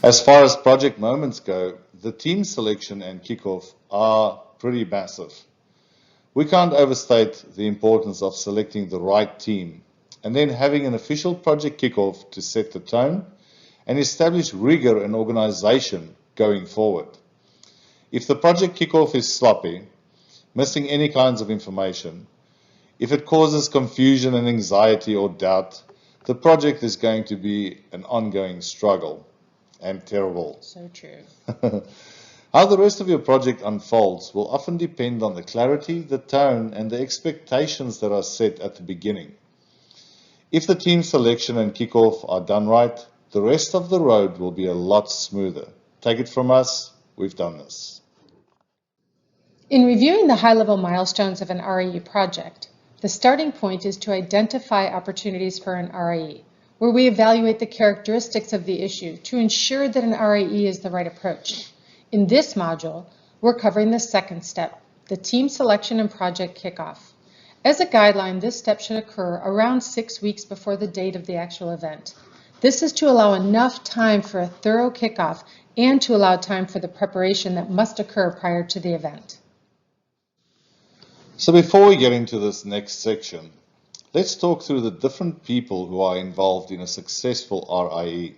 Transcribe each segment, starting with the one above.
As far as project moments go, the team selection and kickoff are pretty massive. We can't overstate the importance of selecting the right team and then having an official project kickoff to set the tone and establish rigor and organization going forward. If the project kickoff is sloppy, missing any kinds of information, if it causes confusion and anxiety or doubt, the project is going to be an ongoing struggle and terrible. So true. How the rest of your project unfolds will often depend on the clarity, the tone, and the expectations that are set at the beginning. If the team selection and kickoff are done right, the rest of the road will be a lot smoother. Take it from us, we've done this. In reviewing the high-level milestones of an RAE project, the starting point is to identify opportunities for an RAE, where we evaluate the characteristics of the issue to ensure that an RAE is the right approach. In this module, we're covering the second step, the team selection and project kickoff. As a guideline, this step should occur around 6 weeks before the date of the actual event. This is to allow enough time for a thorough kickoff and to allow time for the preparation that must occur prior to the event. So before we get into this next section, let's talk through the different people who are involved in a successful RIE.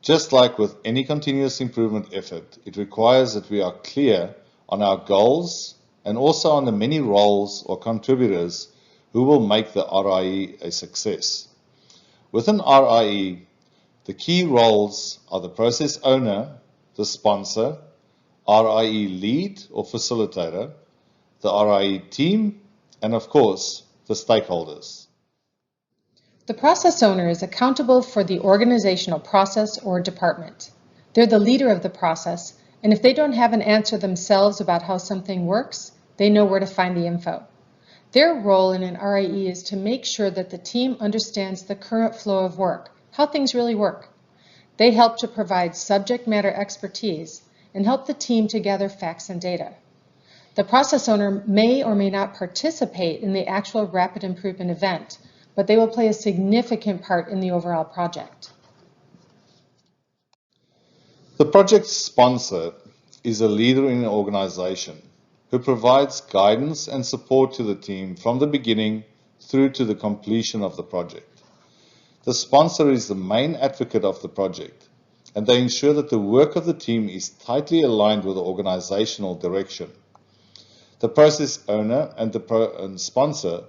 Just like with any continuous improvement effort, it requires that we are clear on our goals and also on the many roles or contributors who will make the RIE a success. With an RIE, the key roles are the process owner, the sponsor, RIE lead or facilitator, the RIE team, and of course, the stakeholders. The process owner is accountable for the organizational process or department. They're the leader of the process, and if they don't have an answer themselves about how something works, they know where to find the info. Their role in an RIE is to make sure that the team understands the current flow of work, how things really work. They help to provide subject matter expertise and help the team to gather facts and data. The process owner may or may not participate in the actual rapid improvement event, but they will play a significant part in the overall project. The project sponsor is a leader in an organization who provides guidance and support to the team from the beginning through to the completion of the project. The sponsor is the main advocate of the project, and they ensure that the work of the team is tightly aligned with the organizational direction. The process owner and the sponsor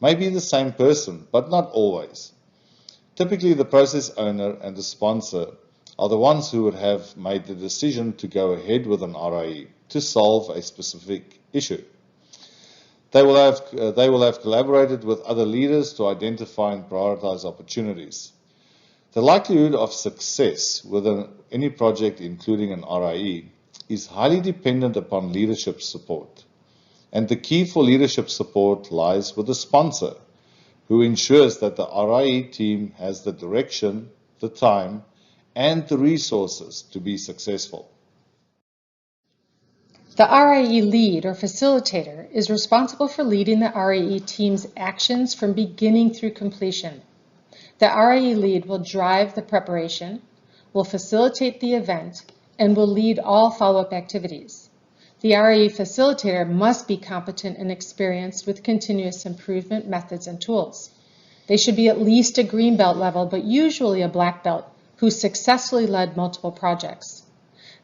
may be the same person, but not always. Typically, the process owner and the sponsor are the ones who would have made the decision to go ahead with an RIE to solve a specific issue. They will have collaborated with other leaders to identify and prioritize opportunities. The likelihood of success with any project, including an RIE, is highly dependent upon leadership support. And the key for leadership support lies with the sponsor, who ensures that the RIE team has the direction, the time, and the resources to be successful. The RIE lead or facilitator is responsible for leading the RIE team's actions from beginning through completion. The RIE lead will drive the preparation, will facilitate the event, and will lead all follow-up activities. The RIE facilitator must be competent and experienced with continuous improvement methods and tools. They should be at least a green belt level, but usually a black belt, who successfully led multiple projects.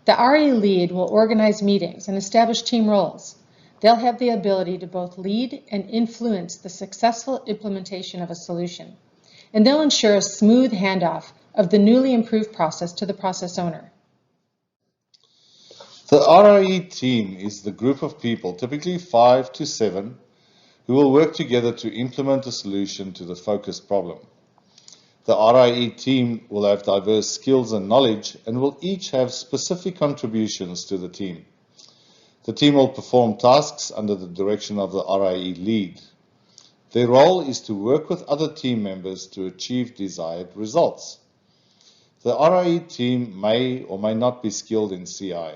The RIE lead will organize meetings and establish team roles. They'll have the ability to both lead and influence the successful implementation of a solution. And they'll ensure a smooth handoff of the newly improved process to the process owner. The RIE team is the group of people, typically 5 to 7, who will work together to implement a solution to the focused problem. The RIE team will have diverse skills and knowledge and will each have specific contributions to the team. The team will perform tasks under the direction of the RIE lead. Their role is to work with other team members to achieve desired results. The RIE team may or may not be skilled in CI.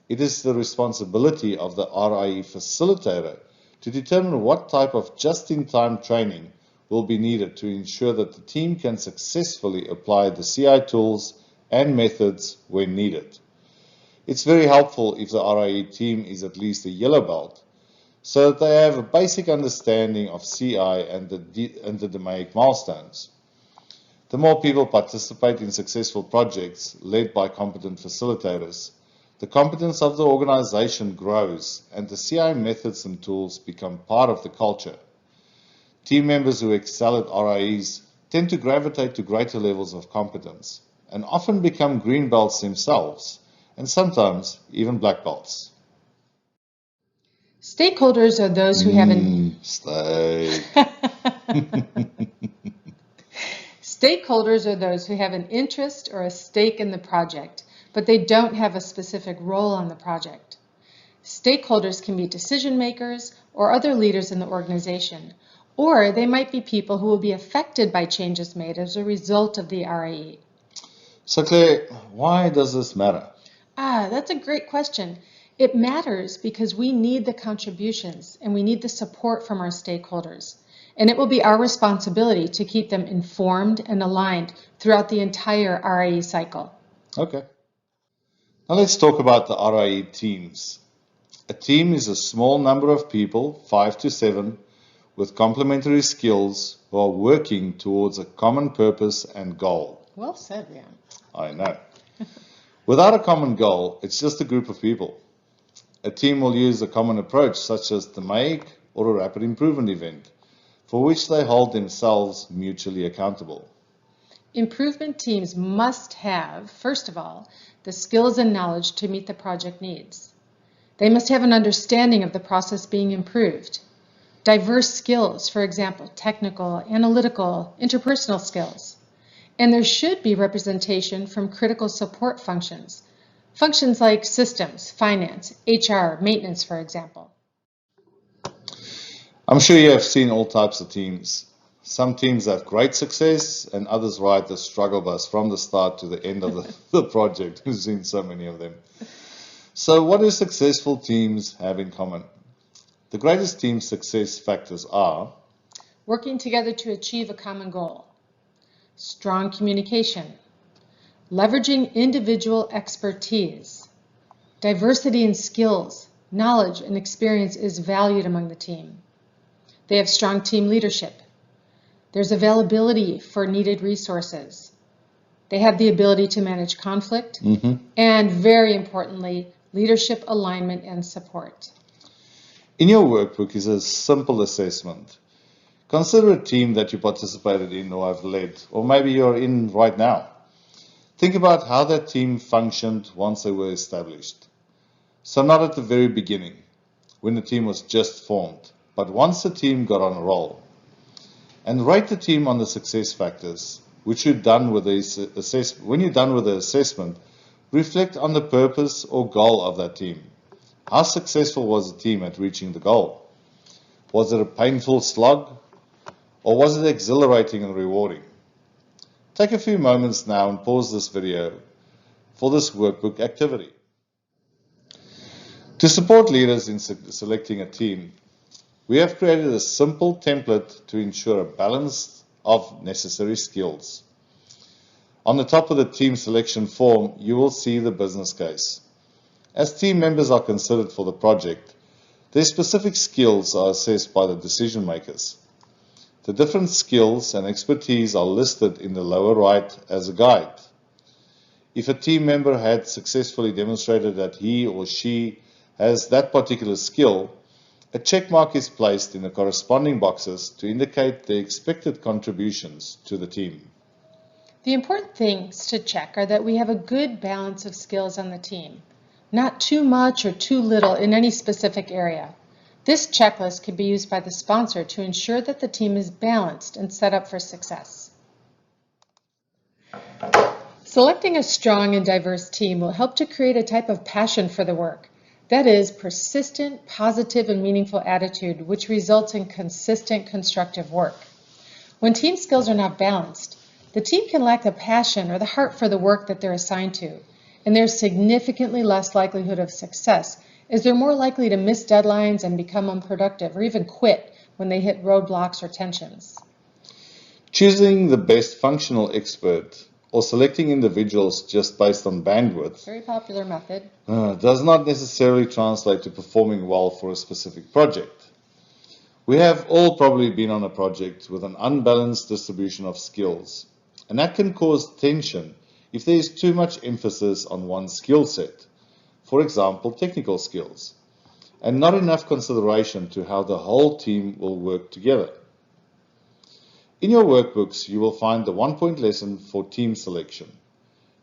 It is the responsibility of the RIE facilitator to determine what type of just-in-time training will be needed to ensure that the team can successfully apply the CI tools and methods when needed. It's very helpful if the RIE team is at least a yellow belt, so that they have a basic understanding of CI and the DMAIC milestones. The more people participate in successful projects led by competent facilitators, the competence of the organization grows and the CI methods and tools become part of the culture. Team members who excel at RIEs tend to gravitate to greater levels of competence and often become green belts themselves, and sometimes even black belts. Stakeholders are those who have an Stakeholders are those who have an interest or a stake in the project, but they don't have a specific role on the project. Stakeholders can be decision makers or other leaders in the organization, or they might be people who will be affected by changes made as a result of the RIE. So Claire, why does this matter? That's a great question. It matters because we need the contributions and we need the support from our stakeholders. And it will be our responsibility to keep them informed and aligned throughout the entire RIE cycle. Okay. Now let's talk about the RIE teams. A team is a small number of people, 5 to 7, with complementary skills who are working towards a common purpose and goal. Well said, Rian. I know. Without a common goal, it's just a group of people. A team will use a common approach, such as the MAIC or a rapid improvement event, for which they hold themselves mutually accountable. Improvement teams must have, first of all, the skills and knowledge to meet the project needs. They must have an understanding of the process being improved. Diverse skills, for example, technical, analytical, interpersonal skills. And there should be representation from critical support functions. Functions like systems, finance, HR, maintenance, for example. I'm sure you have seen all types of teams. Some teams have great success and others ride the struggle bus from the start to the end of the project. We've seen so many of them. So what do successful teams have in common? The greatest team success factors are working together to achieve a common goal, strong communication, leveraging individual expertise, diversity in skills, knowledge, and experience is valued among the team. They have strong team leadership. There's availability for needed resources. They have the ability to manage conflict, and very importantly, leadership alignment and support. In your workbook is a simple assessment. Consider a team that you participated in or have led, or maybe you're in right now. Think about how that team functioned once they were established. So not at the very beginning, when the team was just formed, but once the team got on a roll. And rate the team on the success factors, which you're done with the when you're done with the assessment, reflect on the purpose or goal of that team. How successful was the team at reaching the goal? Was it a painful slog, or was it exhilarating and rewarding? Take a few moments now and pause this video for this workbook activity. To support leaders in selecting a team, we have created a simple template to ensure a balance of necessary skills. On the top of the team selection form, you will see the business case. As team members are considered for the project, their specific skills are assessed by the decision makers. The different skills and expertise are listed in the lower right as a guide. If a team member had successfully demonstrated that he or she has that particular skill, a check mark is placed in the corresponding boxes to indicate the expected contributions to the team. The important things to check are that we have a good balance of skills on the team, not too much or too little in any specific area. This checklist can be used by the sponsor to ensure that the team is balanced and set up for success. Selecting a strong and diverse team will help to create a type of passion for the work. That is, persistent, positive, and meaningful attitude, which results in consistent, constructive work. When team skills are not balanced, the team can lack the passion or the heart for the work that they're assigned to, and there's significantly less likelihood of success, as they're more likely to miss deadlines and become unproductive or even quit when they hit roadblocks or tensions. Choosing the best functional expert or selecting individuals just based on bandwidth Very popular method. does not necessarily translate to performing well for a specific project. We have all probably been on a project with an unbalanced distribution of skills, and that can cause tension if there is too much emphasis on one skill set, for example, technical skills, and not enough consideration to how the whole team will work together. In your workbooks, you will find the 1-point lesson for team selection.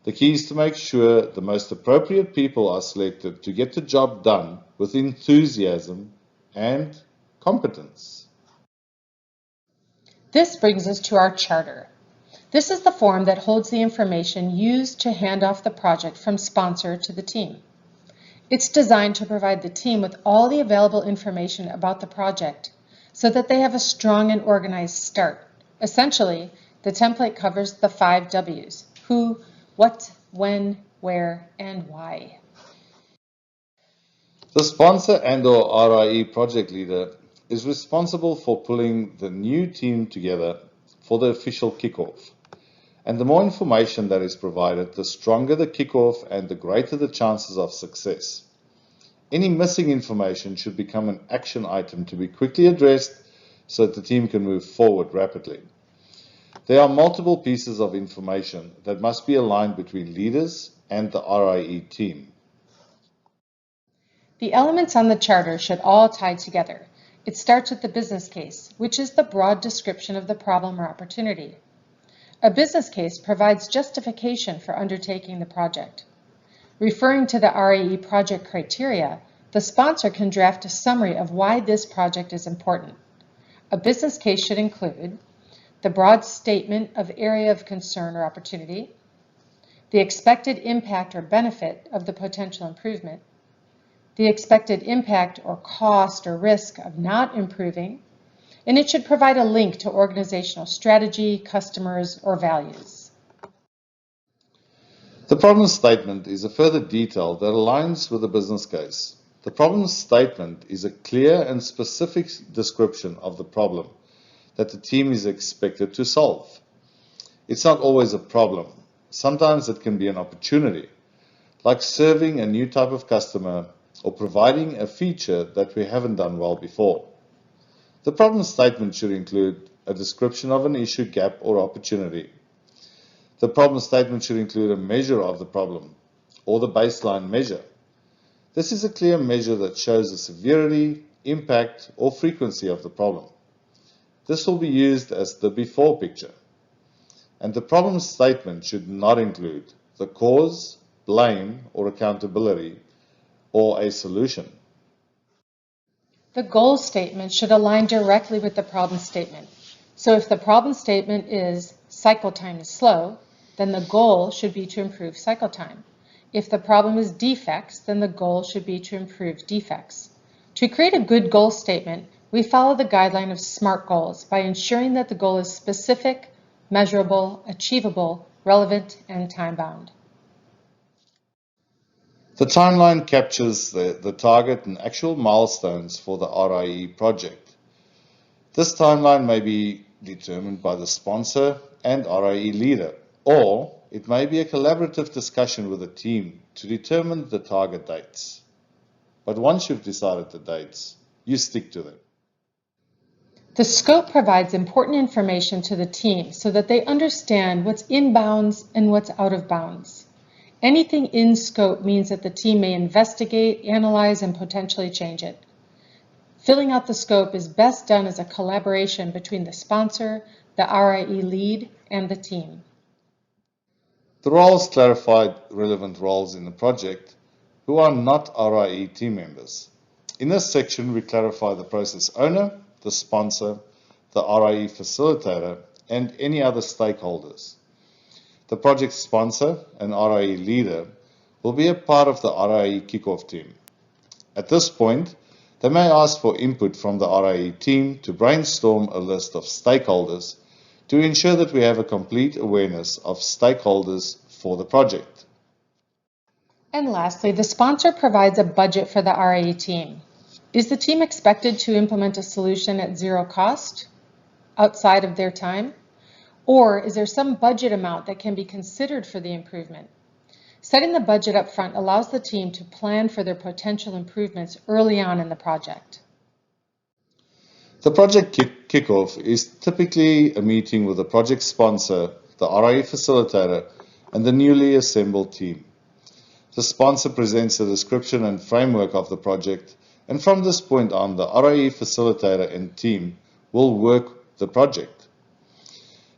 The key is to make sure the most appropriate people are selected to get the job done with enthusiasm and competence. This brings us to our charter. This is the form that holds the information used to hand off the project from sponsor to the team. It's designed to provide the team with all the available information about the project so that they have a strong and organized start. Essentially, the template covers the 5 W's: who, what, when, where, and why. The sponsor and/or RIE project leader is responsible for pulling the new team together for the official kickoff. And the more information that is provided, the stronger the kickoff and the greater the chances of success. Any missing information should become an action item to be quickly addressed so that the team can move forward rapidly. There are multiple pieces of information that must be aligned between leaders and the RIE team. The elements on the charter should all tie together. It starts with the business case, which is the broad description of the problem or opportunity. A business case provides justification for undertaking the project. Referring to the RIE project criteria, the sponsor can draft a summary of why this project is important. A business case should include the broad statement of area of concern or opportunity, the expected impact or benefit of the potential improvement, the expected impact or cost or risk of not improving, and it should provide a link to organizational strategy, customers, or values. The problem statement is a further detail that aligns with the business case. The problem statement is a clear and specific description of the problem that the team is expected to solve. It's not always a problem. Sometimes it can be an opportunity, like serving a new type of customer or providing a feature that we haven't done well before. The problem statement should include a description of an issue, gap, or opportunity. The problem statement should include a measure of the problem or the baseline measure. This is a clear measure that shows the severity, impact, or frequency of the problem. This will be used as the before picture. And the problem statement should not include the cause, blame, or accountability, or a solution. The goal statement should align directly with the problem statement. So if the problem statement is cycle time is slow, then the goal should be to improve cycle time. If the problem is defects, then the goal should be to improve defects. To create a good goal statement, we follow the guideline of SMART goals by ensuring that the goal is specific, measurable, achievable, relevant, and time-bound. The timeline captures the target and actual milestones for the RIE project. This timeline may be determined by the sponsor and RIE leader, or it may be a collaborative discussion with the team to determine the target dates. But once you've decided the dates, you stick to them. The scope provides important information to the team so that they understand what's in bounds and what's out of bounds. Anything in scope means that the team may investigate, analyze, and potentially change it. Filling out the scope is best done as a collaboration between the sponsor, the RIE lead, and the team. The roles clarified relevant roles in the project who are not RIE team members. In this section, we clarify the process owner, the sponsor, the RIE facilitator, and any other stakeholders. The project sponsor and RIE leader will be a part of the RIE kickoff team. At this point, they may ask for input from the RIE team to brainstorm a list of stakeholders to ensure that we have a complete awareness of stakeholders for the project. And lastly, the sponsor provides a budget for the RIE team. Is the team expected to implement a solution at zero cost outside of their time? Or is there some budget amount that can be considered for the improvement? Setting the budget up front allows the team to plan for their potential improvements early on in the project. The project kickoff is typically a meeting with the project sponsor, the RIE facilitator, and the newly assembled team. The sponsor presents a description and framework of the project, and from this point on, the RIE facilitator and team will work the project.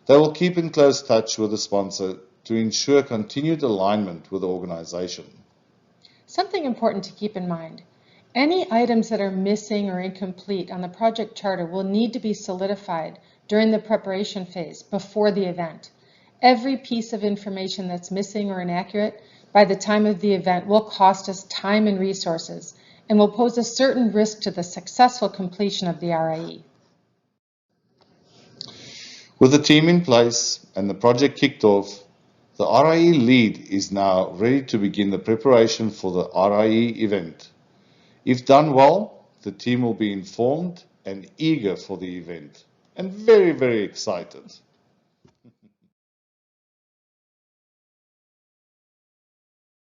They will keep in close touch with the sponsor to ensure continued alignment with the organization. Something important to keep in mind. Any items that are missing or incomplete on the project charter will need to be solidified during the preparation phase before the event. Every piece of information that's missing or inaccurate by the time of the event will cost us time and resources and will pose a certain risk to the successful completion of the RIE. With the team in place and the project kicked off, the RIE lead is now ready to begin the preparation for the RIE event. If done well, the team will be informed and eager for the event and very, very excited.